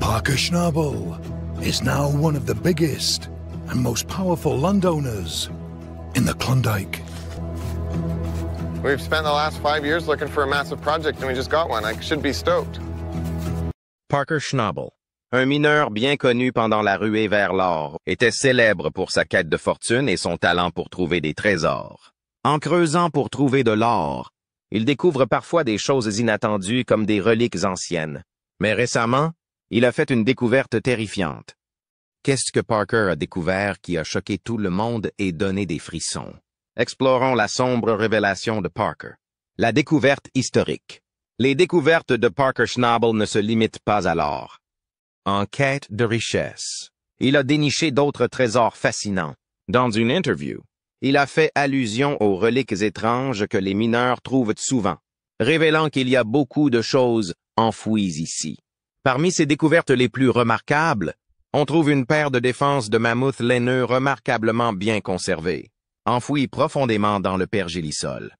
Parker Schnabel is now one of the biggest and most powerful landowners in the Klondike. We've spent the last 5 years looking for a massive project and we just got one. I should be stoked. Parker Schnabel, un mineur bien connu pendant la ruée vers l'or, était célèbre pour sa quête de fortune et son talent pour trouver des trésors. En creusant pour trouver de l'or, il découvre parfois des choses inattendues comme des reliques anciennes. Mais récemment, il a fait une découverte terrifiante. Qu'est-ce que Parker a découvert qui a choqué tout le monde et donné des frissons? Explorons la sombre révélation de Parker. La découverte historique. Les découvertes de Parker Schnabel ne se limitent pas à l'or. En quête de richesse, il a déniché d'autres trésors fascinants. Dans une interview, il a fait allusion aux reliques étranges que les mineurs trouvent souvent, révélant qu'il y a beaucoup de choses enfouies ici. Parmi ses découvertes les plus remarquables, on trouve une paire de défenses de mammouth laineux remarquablement bien conservées, enfouies profondément dans le pergélisol.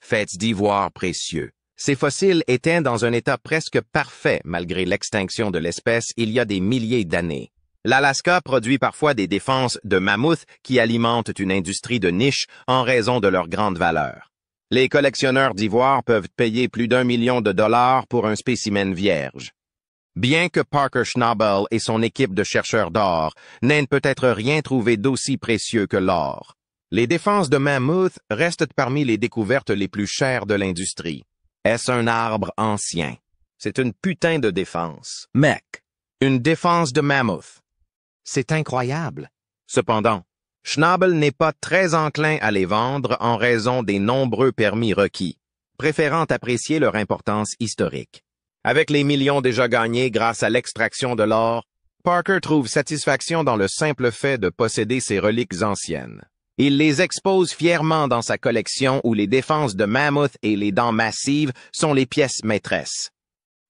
Faites d'ivoire précieux. Ces fossiles étaient dans un état presque parfait malgré l'extinction de l'espèce il y a des milliers d'années. L'Alaska produit parfois des défenses de mammouth qui alimentent une industrie de niche en raison de leur grande valeur. Les collectionneurs d'ivoire peuvent payer plus d'1 million de dollars pour un spécimen vierge. Bien que Parker Schnabel et son équipe de chercheurs d'or n'aient peut-être rien trouvé d'aussi précieux que l'or, les défenses de mammouth restent parmi les découvertes les plus chères de l'industrie. Est-ce un arbre ancien? C'est une putain de défense. Mec, une défense de mammouth. C'est incroyable. Cependant, Schnabel n'est pas très enclin à les vendre en raison des nombreux permis requis, préférant apprécier leur importance historique. Avec les millions déjà gagnés grâce à l'extraction de l'or, Parker trouve satisfaction dans le simple fait de posséder ces reliques anciennes. Il les expose fièrement dans sa collection où les défenses de mammouth et les dents massives sont les pièces maîtresses.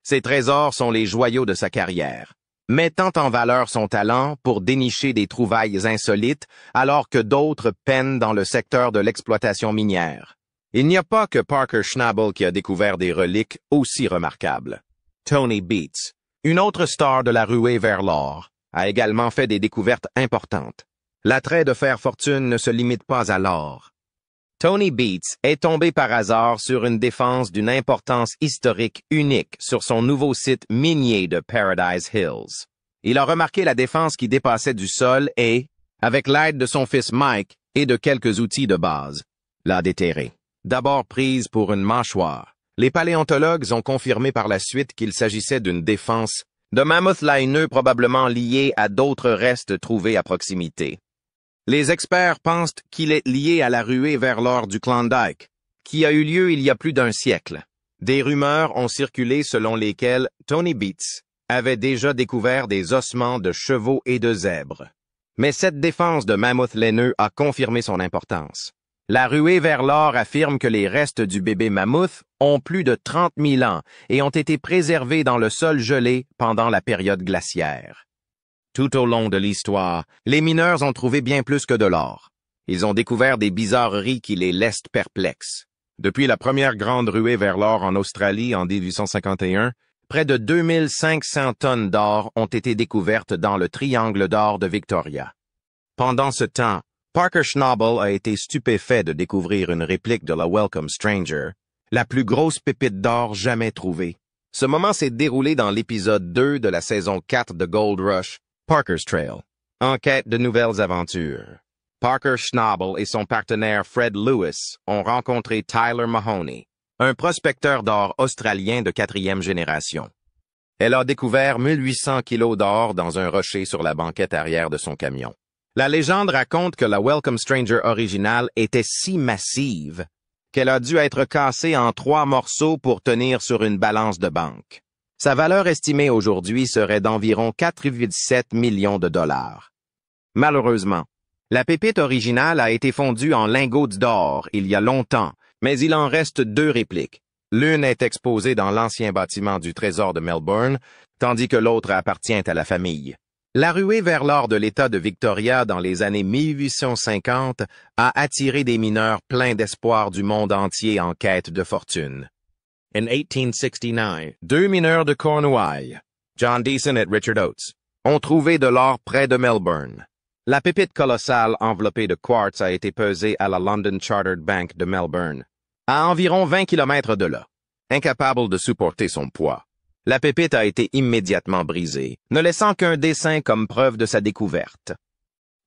Ces trésors sont les joyaux de sa carrière, mettant en valeur son talent pour dénicher des trouvailles insolites alors que d'autres peinent dans le secteur de l'exploitation minière. Il n'y a pas que Parker Schnabel qui a découvert des reliques aussi remarquables. Tony Beets, une autre star de la ruée vers l'or, a également fait des découvertes importantes. L'attrait de faire fortune ne se limite pas à l'or. Tony Beets est tombé par hasard sur une défense d'une importance historique unique sur son nouveau site minier de Paradise Hills. Il a remarqué la défense qui dépassait du sol et, avec l'aide de son fils Mike et de quelques outils de base, l'a déterré. D'abord prise pour une mâchoire, les paléontologues ont confirmé par la suite qu'il s'agissait d'une défense de mammouth laineux probablement liée à d'autres restes trouvés à proximité. Les experts pensent qu'il est lié à la ruée vers l'or du Klondike, qui a eu lieu il y a plus d'1 siècle. Des rumeurs ont circulé selon lesquelles Tony Beets avait déjà découvert des ossements de chevaux et de zèbres. Mais cette défense de mammouth laineux a confirmé son importance. La ruée vers l'or affirme que les restes du bébé mammouth ont plus de 30 000 ans et ont été préservés dans le sol gelé pendant la période glaciaire. Tout au long de l'histoire, les mineurs ont trouvé bien plus que de l'or. Ils ont découvert des bizarreries qui les laissent perplexes. Depuis la première grande ruée vers l'or en Australie en 1851, près de 2500 tonnes d'or ont été découvertes dans le triangle d'or de Victoria. Pendant ce temps, Parker Schnabel a été stupéfait de découvrir une réplique de la Welcome Stranger, la plus grosse pépite d'or jamais trouvée. Ce moment s'est déroulé dans l'épisode 2 de la saison 4 de Gold Rush, Parker's Trail, en quête de nouvelles aventures. Parker Schnabel et son partenaire Fred Lewis ont rencontré Tyler Mahoney, un prospecteur d'or australien de 4e génération. Elle a découvert 1800 kilos d'or dans un rocher sur la banquette arrière de son camion. La légende raconte que la Welcome Stranger originale était si massive qu'elle a dû être cassée en 3 morceaux pour tenir sur une balance de banque. Sa valeur estimée aujourd'hui serait d'environ 4,7 millions de dollars. Malheureusement, la pépite originale a été fondue en lingots d'or il y a longtemps, mais il en reste 2 répliques. L'une est exposée dans l'ancien bâtiment du Trésor de Melbourne, tandis que l'autre appartient à la famille. La ruée vers l'or de l'État de Victoria dans les années 1850 a attiré des mineurs pleins d'espoir du monde entier en quête de fortune. En 1869, 2 mineurs de Cornouailles, John Deason et Richard Oates, ont trouvé de l'or près de Melbourne. La pépite colossale enveloppée de quartz a été pesée à la London Chartered Bank de Melbourne, à environ 20 km de là. Incapable de supporter son poids, la pépite a été immédiatement brisée, ne laissant qu'un dessin comme preuve de sa découverte.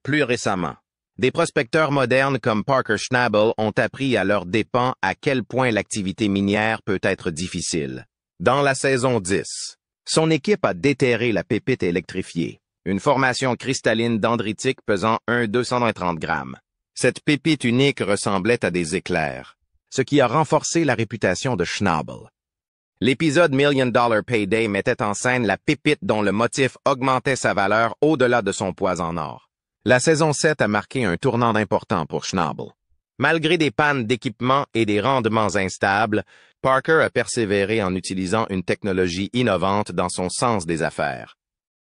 Plus récemment, des prospecteurs modernes comme Parker Schnabel ont appris à leurs dépens à quel point l'activité minière peut être difficile. Dans la saison 10, son équipe a déterré la pépite électrifiée, une formation cristalline dendritique pesant 230 grammes. Cette pépite unique ressemblait à des éclairs, ce qui a renforcé la réputation de Schnabel. L'épisode Million Dollar Payday mettait en scène la pépite dont le motif augmentait sa valeur au-delà de son poids en or. La saison 7 a marqué un tournant important pour Schnabel. Malgré des pannes d'équipement et des rendements instables, Parker a persévéré en utilisant une technologie innovante dans son sens des affaires.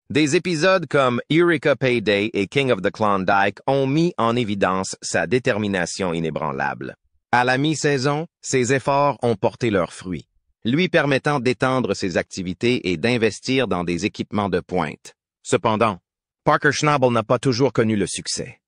Des épisodes comme Eureka Payday et King of the Klondike ont mis en évidence sa détermination inébranlable. À la mi-saison, ses efforts ont porté leurs fruits, lui permettant d'étendre ses activités et d'investir dans des équipements de pointe. Cependant, Parker Schnabel n'a pas toujours connu le succès.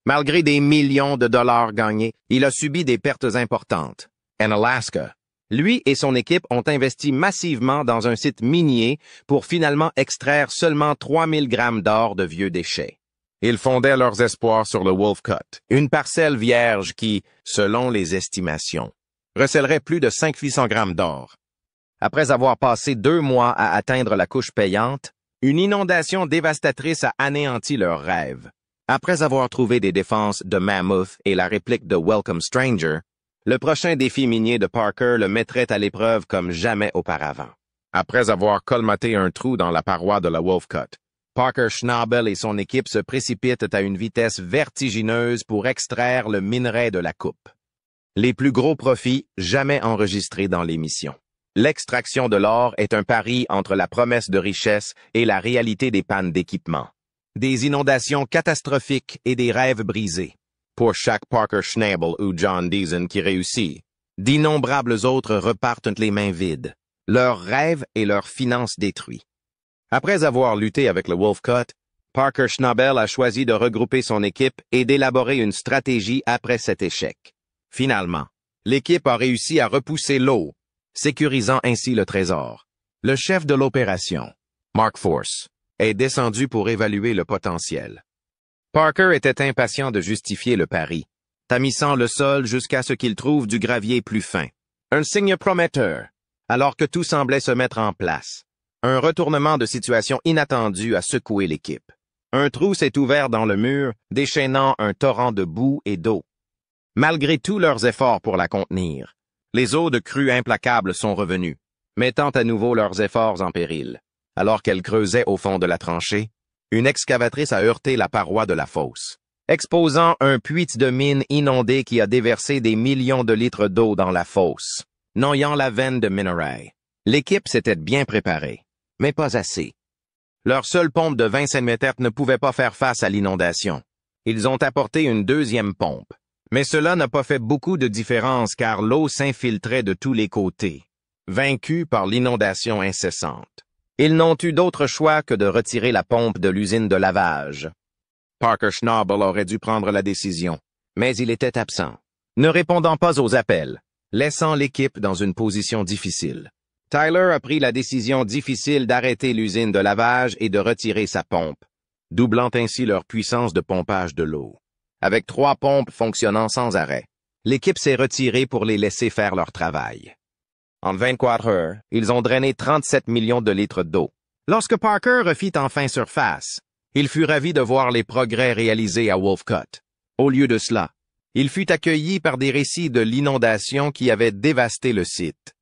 Malgré des millions de dollars gagnés, il a subi des pertes importantes. En Alaska, lui et son équipe ont investi massivement dans un site minier pour finalement extraire seulement 3000 grammes d'or de vieux déchets. Ils fondaient leurs espoirs sur le Wolf Cut, une parcelle vierge qui, selon les estimations, recèlerait plus de 500 grammes d'or. Après avoir passé 2 mois à atteindre la couche payante, une inondation dévastatrice a anéanti leurs rêves. Après avoir trouvé des défenses de Mammoth et la réplique de Welcome Stranger, le prochain défi minier de Parker le mettrait à l'épreuve comme jamais auparavant. Après avoir colmaté un trou dans la paroi de la Wolf Cut, Parker Schnabel et son équipe se précipitent à une vitesse vertigineuse pour extraire le minerai de la coupe. Les plus gros profits jamais enregistrés dans l'émission. L'extraction de l'or est un pari entre la promesse de richesse et la réalité des pannes d'équipement. Des inondations catastrophiques et des rêves brisés. Pour chaque Parker Schnabel ou John Deason qui réussit, d'innombrables autres repartent les mains vides, leurs rêves et leurs finances détruits. Après avoir lutté avec le Wolf Cut, Parker Schnabel a choisi de regrouper son équipe et d'élaborer une stratégie après cet échec. Finalement, l'équipe a réussi à repousser l'eau, sécurisant ainsi le trésor. Le chef de l'opération, Mark Force, est descendu pour évaluer le potentiel. Parker était impatient de justifier le pari, tamissant le sol jusqu'à ce qu'il trouve du gravier plus fin. Un signe prometteur, alors que tout semblait se mettre en place. Un retournement de situation inattendu a secoué l'équipe. Un trou s'est ouvert dans le mur, déchaînant un torrent de boue et d'eau. Malgré tous leurs efforts pour la contenir, les eaux de crue implacables sont revenues, mettant à nouveau leurs efforts en péril. Alors qu'elle creusait au fond de la tranchée, une excavatrice a heurté la paroi de la fosse, exposant un puits de mine inondé qui a déversé des millions de litres d'eau dans la fosse, noyant la veine de minerai. L'équipe s'était bien préparée, mais pas assez. Leur seule pompe de 20 cm ne pouvait pas faire face à l'inondation. Ils ont apporté une deuxième pompe, mais cela n'a pas fait beaucoup de différence car l'eau s'infiltrait de tous les côtés, vaincus par l'inondation incessante. Ils n'ont eu d'autre choix que de retirer la pompe de l'usine de lavage. Parker Schnabel aurait dû prendre la décision, mais il était absent, ne répondant pas aux appels, laissant l'équipe dans une position difficile. Tyler a pris la décision difficile d'arrêter l'usine de lavage et de retirer sa pompe, doublant ainsi leur puissance de pompage de l'eau. Avec 3 pompes fonctionnant sans arrêt, l'équipe s'est retirée pour les laisser faire leur travail. En 24 heures, ils ont drainé 37 millions de litres d'eau. Lorsque Parker refit enfin surface, il fut ravi de voir les progrès réalisés à Wolf Cut. Au lieu de cela, il fut accueilli par des récits de l'inondation qui avait dévasté le site.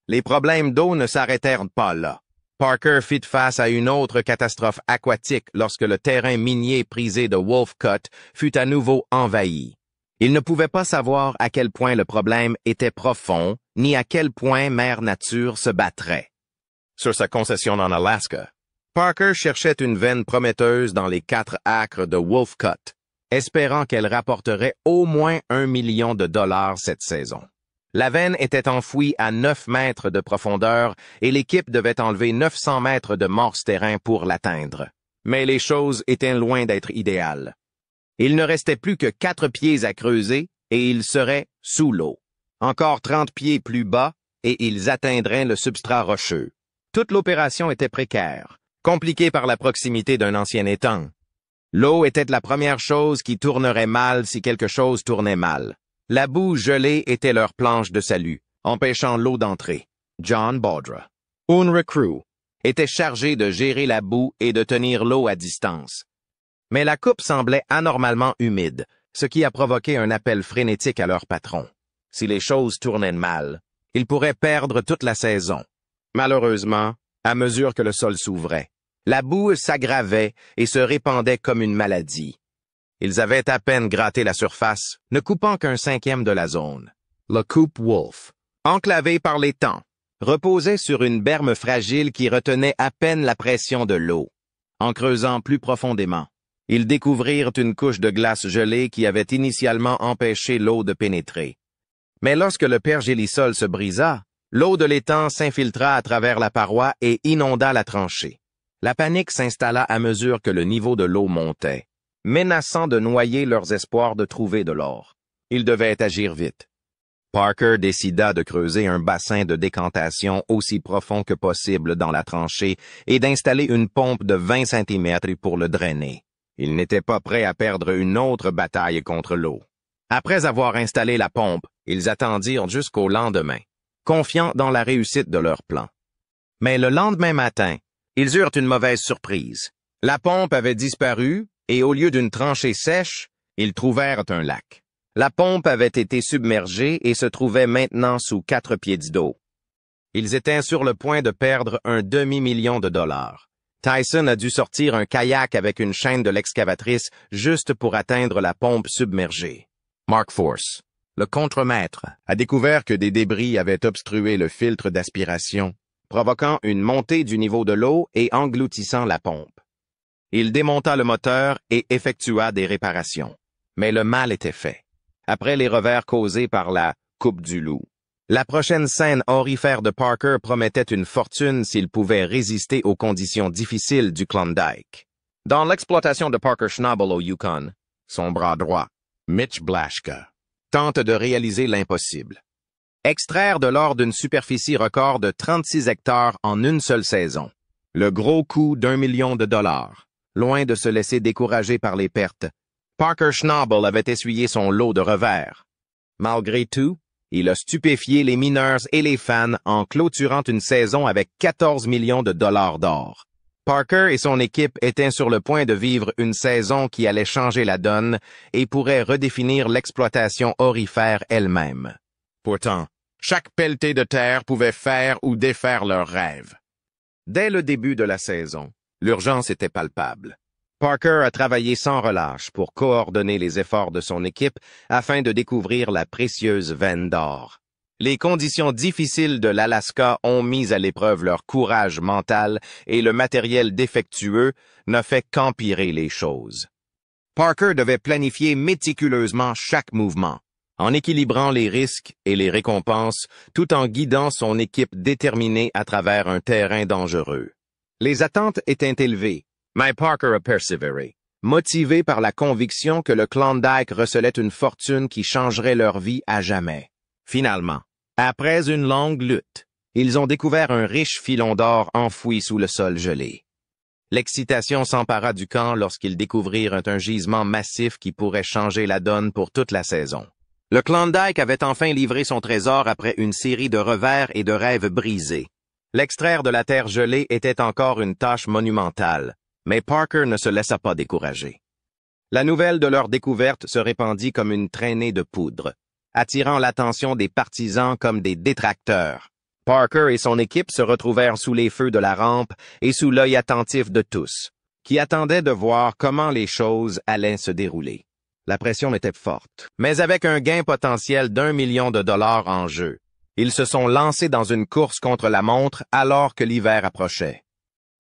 Les problèmes d'eau ne s'arrêtèrent pas là. Parker fit face à une autre catastrophe aquatique lorsque le terrain minier prisé de Wolf Cut fut à nouveau envahi. Il ne pouvait pas savoir à quel point le problème était profond, ni à quel point Mère Nature se battrait. Sur sa concession en Alaska, Parker cherchait une veine prometteuse dans les 4 acres de Wolf Cut, espérant qu'elle rapporterait au moins $1 million cette saison. La veine était enfouie à 9 mètres de profondeur et l'équipe devait enlever 900 mètres de morse-terrain pour l'atteindre. Mais les choses étaient loin d'être idéales. Il ne restait plus que 4 pieds à creuser et ils seraient sous l'eau. Encore 30 pieds plus bas et ils atteindraient le substrat rocheux. Toute l'opération était précaire, compliquée par la proximité d'un ancien étang. L'eau était la première chose qui tournerait mal si quelque chose tournait mal. La boue gelée était leur planche de salut, empêchant l'eau d'entrer. John Baudra, un recrue, était chargé de gérer la boue et de tenir l'eau à distance. Mais la coupe semblait anormalement humide, ce qui a provoqué un appel frénétique à leur patron. Si les choses tournaient mal, ils pourraient perdre toute la saison. Malheureusement, à mesure que le sol s'ouvrait, la boue s'aggravait et se répandait comme une maladie. Ils avaient à peine gratté la surface, ne coupant qu'un 5e de la zone. Le Coupe Wolf, enclavé par les temps, reposait sur une berme fragile qui retenait à peine la pression de l'eau. En creusant plus profondément, ils découvrirent une couche de glace gelée qui avait initialement empêché l'eau de pénétrer. Mais lorsque le pergélisol se brisa, l'eau de l'étang s'infiltra à travers la paroi et inonda la tranchée. La panique s'installa à mesure que le niveau de l'eau montait, menaçant de noyer leurs espoirs de trouver de l'or. Ils devaient agir vite. Parker décida de creuser un bassin de décantation aussi profond que possible dans la tranchée et d'installer une pompe de 20 cm pour le drainer. Il n'était pas prêt à perdre une autre bataille contre l'eau. Après avoir installé la pompe, ils attendirent jusqu'au lendemain, confiants dans la réussite de leur plan. Mais le lendemain matin, ils eurent une mauvaise surprise. La pompe avait disparu et au lieu d'une tranchée sèche, ils trouvèrent un lac. La pompe avait été submergée et se trouvait maintenant sous 4 pieds d'eau. Ils étaient sur le point de perdre un demi-million de dollars. Tyson a dû sortir un kayak avec une chaîne de l'excavatrice juste pour atteindre la pompe submergée. Mark Force, le contremaître, a découvert que des débris avaient obstrué le filtre d'aspiration, provoquant une montée du niveau de l'eau et engloutissant la pompe. Il démonta le moteur et effectua des réparations. Mais le mal était fait. Après les revers causés par la Coupe du Loup, la prochaine scène aurifère de Parker promettait une fortune s'il pouvait résister aux conditions difficiles du Klondike. Dans l'exploitation de Parker Schnabel au Yukon, son bras droit, Mitch Blaschka, tente de réaliser l'impossible. Extraire de l'or d'une superficie record de 36 hectares en une seule saison. Le gros coup d'1 million de dollars. Loin de se laisser décourager par les pertes, Parker Schnabel avait essuyé son lot de revers. Malgré tout, il a stupéfié les mineurs et les fans en clôturant une saison avec 14 millions de dollars d'or. Parker et son équipe étaient sur le point de vivre une saison qui allait changer la donne et pourrait redéfinir l'exploitation aurifère elle-même. Pourtant, chaque pelletée de terre pouvait faire ou défaire leurs rêves. Dès le début de la saison, l'urgence était palpable. Parker a travaillé sans relâche pour coordonner les efforts de son équipe afin de découvrir la précieuse veine d'or. Les conditions difficiles de l'Alaska ont mis à l'épreuve leur courage mental et le matériel défectueux n'a fait qu'empirer les choses. Parker devait planifier méticuleusement chaque mouvement, en équilibrant les risques et les récompenses tout en guidant son équipe déterminée à travers un terrain dangereux. Les attentes étaient élevées, mais Parker a persévéré, motivé par la conviction que le Klondike recelait une fortune qui changerait leur vie à jamais. Finalement, après une longue lutte, ils ont découvert un riche filon d'or enfoui sous le sol gelé. L'excitation s'empara du camp lorsqu'ils découvrirent un gisement massif qui pourrait changer la donne pour toute la saison. Le Klondike avait enfin livré son trésor après une série de revers et de rêves brisés. L'extraire de la terre gelée était encore une tâche monumentale, mais Parker ne se laissa pas décourager. La nouvelle de leur découverte se répandit comme une traînée de poudre, attirant l'attention des partisans comme des détracteurs. Parker et son équipe se retrouvèrent sous les feux de la rampe et sous l'œil attentif de tous, qui attendaient de voir comment les choses allaient se dérouler. La pression était forte, mais avec un gain potentiel d'1 million de dollars en jeu. Ils se sont lancés dans une course contre la montre alors que l'hiver approchait.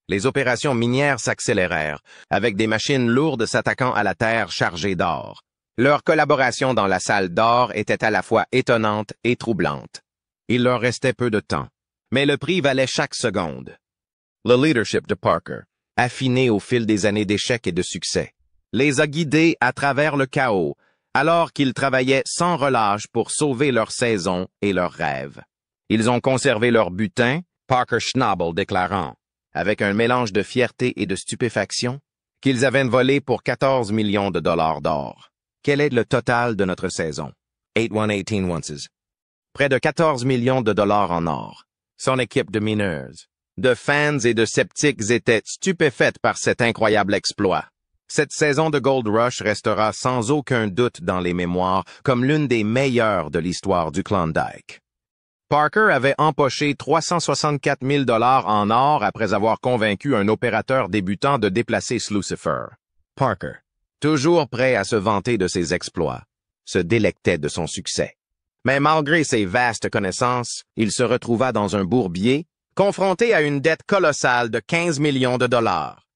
Les opérations minières s'accélérèrent, avec des machines lourdes s'attaquant à la terre chargée d'or. Leur collaboration dans la salle d'or était à la fois étonnante et troublante. Il leur restait peu de temps, mais le prix valait chaque seconde. Le leadership de Parker, affiné au fil des années d'échecs et de succès, les a guidés à travers le chaos, alors qu'ils travaillaient sans relâche pour sauver leur saison et leurs rêves. Ils ont conservé leur butin, Parker Schnabel déclarant, avec un mélange de fierté et de stupéfaction, qu'ils avaient volé pour 14 millions de dollars d'or. Quel est le total de notre saison? 8118 ounces. Près de 14 millions de dollars en or. Son équipe de mineurs, de fans et de sceptiques étaient stupéfaites par cet incroyable exploit. Cette saison de Gold Rush restera sans aucun doute dans les mémoires comme l'une des meilleures de l'histoire du Klondike. Parker avait empoché 364 000 dollars en or après avoir convaincu un opérateur débutant de déplacer Lucifer. Parker, toujours prêt à se vanter de ses exploits, se délectait de son succès. Mais malgré ses vastes connaissances, il se retrouva dans un bourbier, confronté à une dette colossale de 15 millions de dollars.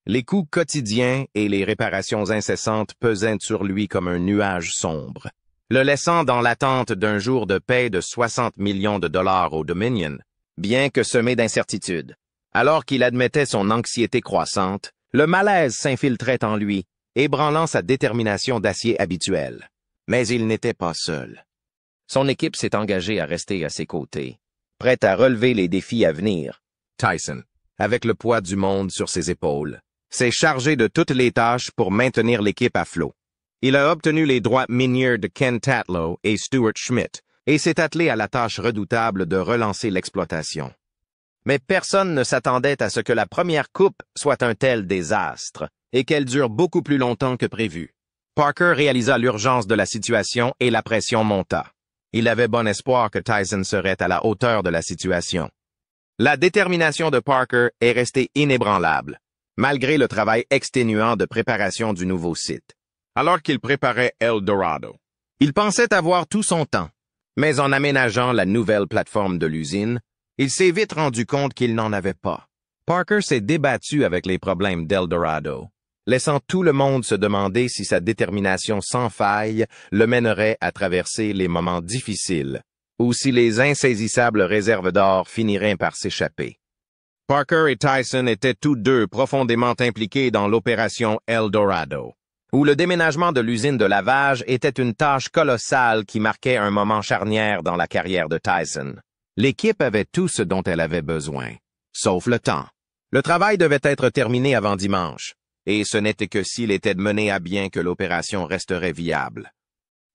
Les coûts quotidiens et les réparations incessantes pesaient sur lui comme un nuage sombre, le laissant dans l'attente d'un jour de paie de 60 millions de dollars au Dominion, bien que semé d'incertitudes. Alors qu'il admettait son anxiété croissante, le malaise s'infiltrait en lui, ébranlant sa détermination d'acier habituelle. Mais il n'était pas seul. Son équipe s'est engagée à rester à ses côtés, prête à relever les défis à venir. Tyson, avec le poids du monde sur ses épaules, s'est chargé de toutes les tâches pour maintenir l'équipe à flot. Il a obtenu les droits miniers de Ken Tatlow et Stuart Schmidt et s'est attelé à la tâche redoutable de relancer l'exploitation. Mais personne ne s'attendait à ce que la première coupe soit un tel désastre et qu'elle dure beaucoup plus longtemps que prévu. Parker réalisa l'urgence de la situation et la pression monta. Il avait bon espoir que Tyson serait à la hauteur de la situation. La détermination de Parker est restée inébranlable, malgré le travail exténuant de préparation du nouveau site. Alors qu'il préparait El Dorado, il pensait avoir tout son temps, mais en aménageant la nouvelle plateforme de l'usine, il s'est vite rendu compte qu'il n'en avait pas. Parker s'est débattu avec les problèmes d'El Dorado, laissant tout le monde se demander si sa détermination sans faille le mènerait à traverser les moments difficiles, ou si les insaisissables réserves d'or finiraient par s'échapper. Parker et Tyson étaient tous deux profondément impliqués dans l'opération El Dorado, où le déménagement de l'usine de lavage était une tâche colossale qui marquait un moment charnière dans la carrière de Tyson. L'équipe avait tout ce dont elle avait besoin, sauf le temps. Le travail devait être terminé avant dimanche, et ce n'était que s'il était mené à bien que l'opération resterait viable.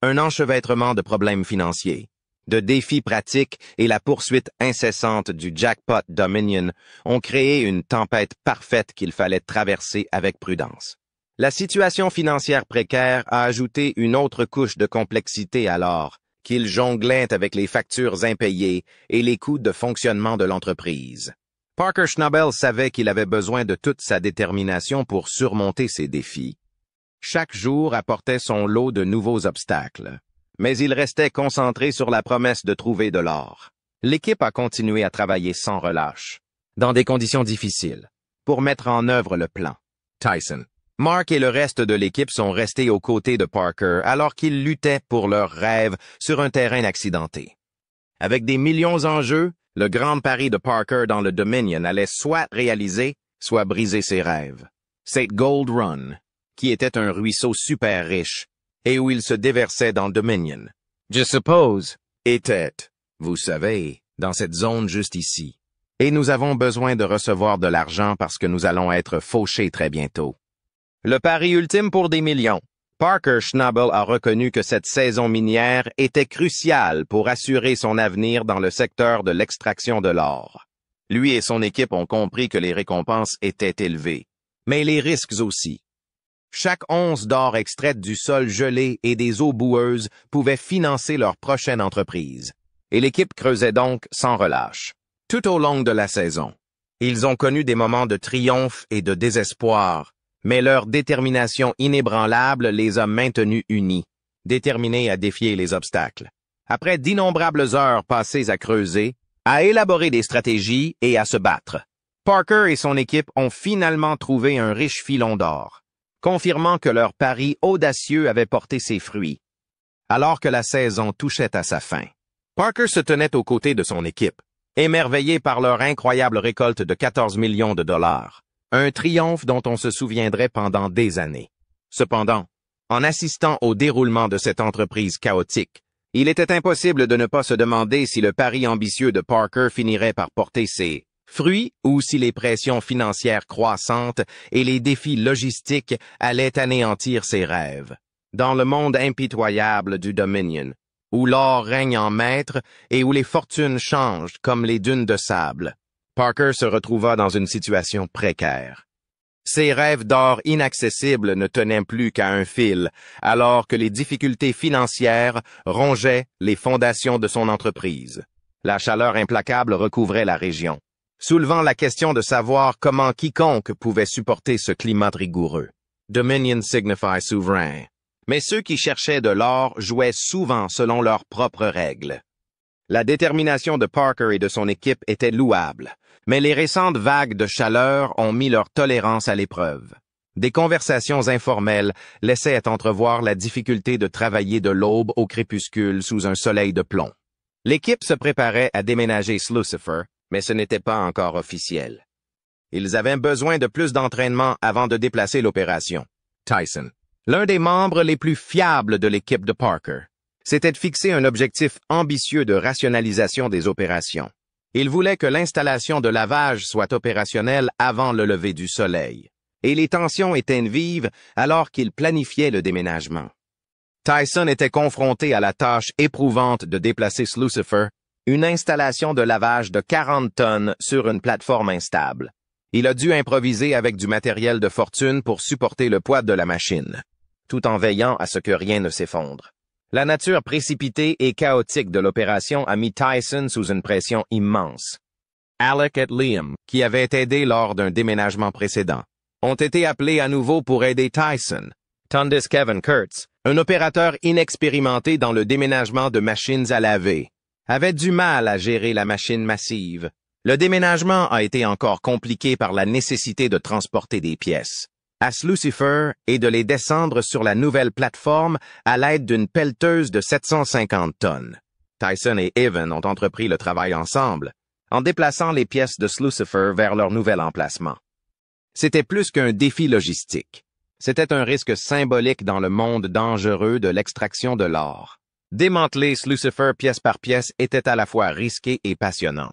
Un enchevêtrement de problèmes financiers, de défis pratiques et la poursuite incessante du jackpot Dominion ont créé une tempête parfaite qu'il fallait traverser avec prudence. La situation financière précaire a ajouté une autre couche de complexité alors qu'il jonglait avec les factures impayées et les coûts de fonctionnement de l'entreprise. Parker Schnabel savait qu'il avait besoin de toute sa détermination pour surmonter ces défis. Chaque jour apportait son lot de nouveaux obstacles, mais il restait concentré sur la promesse de trouver de l'or. L'équipe a continué à travailler sans relâche, dans des conditions difficiles, pour mettre en œuvre le plan. Tyson, Mark et le reste de l'équipe sont restés aux côtés de Parker alors qu'ils luttaient pour leurs rêves sur un terrain accidenté. Avec des millions en jeu, le grand pari de Parker dans le Dominion allait soit réaliser, soit briser ses rêves. C'est Gold Run, qui était un ruisseau super riche, et où il se déversait dans Dominion. Je suppose, était, vous savez, dans cette zone juste ici. Et nous avons besoin de recevoir de l'argent parce que nous allons être fauchés très bientôt. Le pari ultime pour des millions. Parker Schnabel a reconnu que cette saison minière était cruciale pour assurer son avenir dans le secteur de l'extraction de l'or. Lui et son équipe ont compris que les récompenses étaient élevées, mais les risques aussi. Chaque once d'or extraite du sol gelé et des eaux boueuses pouvait financer leur prochaine entreprise, et l'équipe creusait donc sans relâche. Tout au long de la saison, ils ont connu des moments de triomphe et de désespoir, mais leur détermination inébranlable les a maintenus unis, déterminés à défier les obstacles. Après d'innombrables heures passées à creuser, à élaborer des stratégies et à se battre, Parker et son équipe ont finalement trouvé un riche filon d'or. confirmant que leur pari audacieux avait porté ses fruits. Alors que la saison touchait à sa fin, Parker se tenait aux côtés de son équipe, émerveillé par leur incroyable récolte de 14 millions de dollars, un triomphe dont on se souviendrait pendant des années. Cependant, en assistant au déroulement de cette entreprise chaotique, il était impossible de ne pas se demander si le pari ambitieux de Parker finirait par porter ses fruits ou si les pressions financières croissantes et les défis logistiques allaient anéantir ses rêves. Dans le monde impitoyable du Dominion, où l'or règne en maître et où les fortunes changent comme les dunes de sable, Parker se retrouva dans une situation précaire. Ses rêves d'or inaccessibles ne tenaient plus qu'à un fil, alors que les difficultés financières rongeaient les fondations de son entreprise. La chaleur implacable recouvrait la région, soulevant la question de savoir comment quiconque pouvait supporter ce climat rigoureux. Dominion signifie souverain. Mais ceux qui cherchaient de l'or jouaient souvent selon leurs propres règles. La détermination de Parker et de son équipe était louable, mais les récentes vagues de chaleur ont mis leur tolérance à l'épreuve. Des conversations informelles laissaient entrevoir la difficulté de travailler de l'aube au crépuscule sous un soleil de plomb. L'équipe se préparait à déménager Slucifer, mais ce n'était pas encore officiel. Ils avaient besoin de plus d'entraînement avant de déplacer l'opération. Tyson, l'un des membres les plus fiables de l'équipe de Parker, s'était fixé un objectif ambitieux de rationalisation des opérations. Il voulait que l'installation de lavage soit opérationnelle avant le lever du soleil, et les tensions étaient vives alors qu'il planifiait le déménagement. Tyson était confronté à la tâche éprouvante de déplacer Slucifer, une installation de lavage de 40 tonnes sur une plateforme instable. Il a dû improviser avec du matériel de fortune pour supporter le poids de la machine, tout en veillant à ce que rien ne s'effondre. La nature précipitée et chaotique de l'opération a mis Tyson sous une pression immense. Alec et Liam, qui avaient aidé lors d'un déménagement précédent, ont été appelés à nouveau pour aider Tyson, tandis Kevin Kurtz, un opérateur inexpérimenté dans le déménagement de machines à laver, avait du mal à gérer la machine massive. Le déménagement a été encore compliqué par la nécessité de transporter des pièces à Slucifer et de les descendre sur la nouvelle plateforme à l'aide d'une pelleteuse de 750 tonnes. Tyson et Evan ont entrepris le travail ensemble, en déplaçant les pièces de Slucifer vers leur nouvel emplacement. C'était plus qu'un défi logistique. C'était un risque symbolique dans le monde dangereux de l'extraction de l'or. Démanteler Slucifer pièce par pièce était à la fois risqué et passionnant.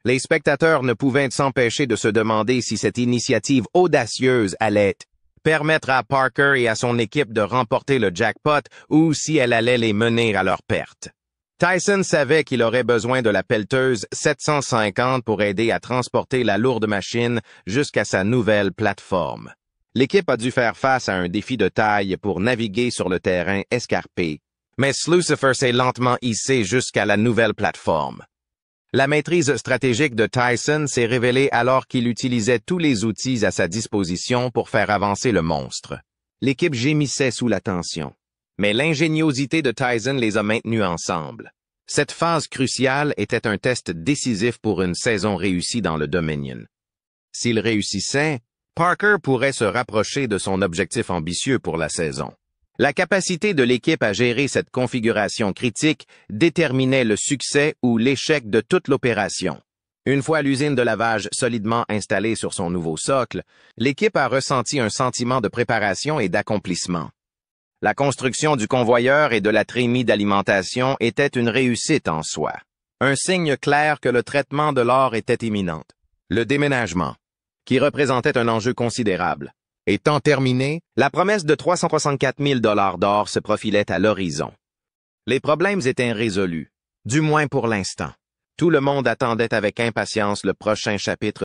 Les spectateurs ne pouvaient s'empêcher de se demander si cette initiative audacieuse allait permettre à Parker et à son équipe de remporter le jackpot ou si elle allait les mener à leur perte. Tyson savait qu'il aurait besoin de la pelleteuse 750 pour aider à transporter la lourde machine jusqu'à sa nouvelle plateforme. L'équipe a dû faire face à un défi de taille pour naviguer sur le terrain escarpé, mais Slucifer s'est lentement hissé jusqu'à la nouvelle plateforme. La maîtrise stratégique de Tyson s'est révélée alors qu'il utilisait tous les outils à sa disposition pour faire avancer le monstre. L'équipe gémissait sous la tension, mais l'ingéniosité de Tyson les a maintenus ensemble. Cette phase cruciale était un test décisif pour une saison réussie dans le Dominion. S'il réussissait, Parker pourrait se rapprocher de son objectif ambitieux pour la saison. La capacité de l'équipe à gérer cette configuration critique déterminait le succès ou l'échec de toute l'opération. Une fois l'usine de lavage solidement installée sur son nouveau socle, l'équipe a ressenti un sentiment de préparation et d'accomplissement. La construction du convoyeur et de la trémie d'alimentation était une réussite en soi, un signe clair que le traitement de l'or était imminent. Le déménagement, qui représentait un enjeu considérable, étant terminé, la promesse de 364 000 $ d'or se profilait à l'horizon. Les problèmes étaient résolus, du moins pour l'instant. Tout le monde attendait avec impatience le prochain chapitre